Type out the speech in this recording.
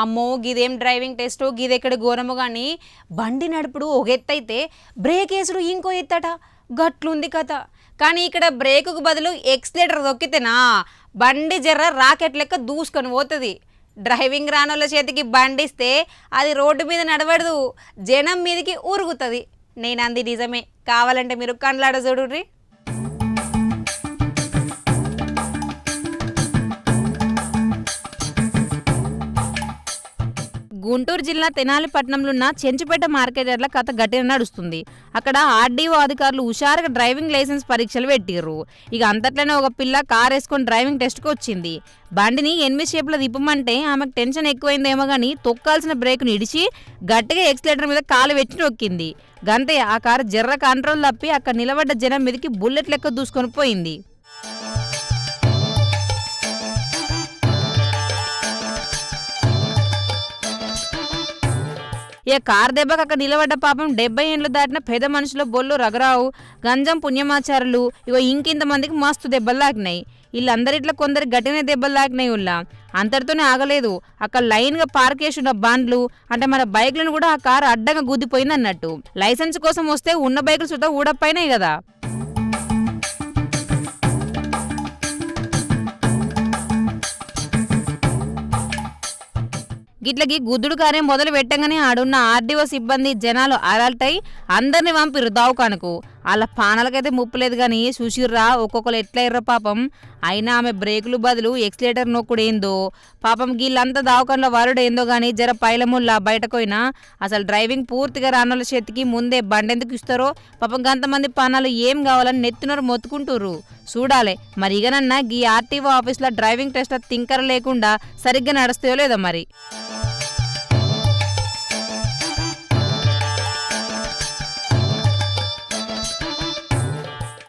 అమ్మో గిదేం driving test గిదెక్కడ ఘోరము కానీ బండి నడుపుడు ఒక ఎత్తైతే బ్రేక్ వేసుడు ఇంకో ఎత్తట గట్లుంది కథ. కానీ ఇక్కడ బ్రేకుకు బదులు ఎక్సిలేటర్ దొక్కితేనా బండి జర్ర రాకెట్ లెక్క దూసుకొని పోతుంది. డ్రైవింగ్ రానోళ్ళ చేతికి బండిస్తే అది రోడ్డు మీద నడవడదు, జనం మీదకి ఊరుగుతుంది. నేను అంది నిజమే, కావాలంటే మీరు కండ్లాడ చూడుర్రి. గుంటూరు జిల్లా తెనాలి పట్టణంలో ఉన్న చెంచుపేట మార్కెట్ యార్డ్ల కథ గట్టిగా నడుస్తుంది. అక్కడ ఆర్డీఓ అధికారులు హుషారుగా డ్రైవింగ్ లైసెన్స్ పరీక్షలు పెట్టిర్రు. ఇక అంతట్లోనే ఒక పిల్ల కార్ వేసుకొని డ్రైవింగ్ టెస్ట్కి వచ్చింది. బండిని 8 షేప్లో తిప్పమంటే ఆమెకు టెన్షన్ ఎక్కువైందేమో కానీ తొక్కాల్సిన బ్రేక్ను ఇడిచి గట్టిగా ఎక్సిలేటర్ మీద కాలు వెచ్చి నొక్కింది. గంతే ఆ కారు జర్ర కంట్రోల్ తప్పి అక్కడ నిలబడ్డ జనం మీదకి బుల్లెట్ లెక్క దూసుకొని పోయింది. ఇక కార్ దెబ్బకు అక్కడ నిలబడ్డ పాపం 70 ఏళ్ళు దాటిన పెద్ద మనుషుల బొల్లు రఘురావు, గంజం పుణ్యమాచారులు ఇగో ఇంకింతమందికి మస్తు దెబ్బలు తాకినాయి. వీళ్ళందరిట్లో కొందరికి గట్టిన దెబ్బలు తాకినాయి. అంతటితోనే ఆగలేదు, అక్కడ లైన్గా పార్క్ చేసి ఉన్న బండ్లు అంటే మన బైక్లను కూడా ఆ కారు అడ్డంగా గుద్దిపోయింది అన్నట్టు. లైసెన్స్ కోసం వస్తే ఉన్న బైకులు సుతా ఊడపోయినాయి కదా. గిట్లకి గుద్దుడు కార్యం మొదలు పెట్టగానే ఆడున్న ఆర్డీఓ సిబ్బంది జనాలు అలర్ట్ అయి అందరిని పంపిర్రు దావుకానుకు. వాళ్ళ పానాలకైతే ముప్పు లేదు కానీ చూసిర్రా ఒక్కొక్కరు ఎట్లా ఇర్ర పాపం. అయినా ఆమె బ్రేకులు బదులు ఎక్సిలేటర్ నొక్కుడేందో పాపం గీళ్ళంతా దావకంలో వరుడేందో కానీ జర పైలముల్లా బయటకోయినా అసలు డ్రైవింగ్ పూర్తిగా రానోళ్ళ చేతికి ముందే బండెందుకు ఇస్తారో పాపం గంతమంది పానాలు ఏం కావాలని నెత్తునరు మొత్తుకుంటుర్రు. చూడాలి మరి ఇగనన్నా గీ ఆర్టీఓ ఆఫీస్లో డ్రైవింగ్ టెస్ట్ తింకర లేకుండా సరిగ్గా నడుస్తాయో లేదో మరి.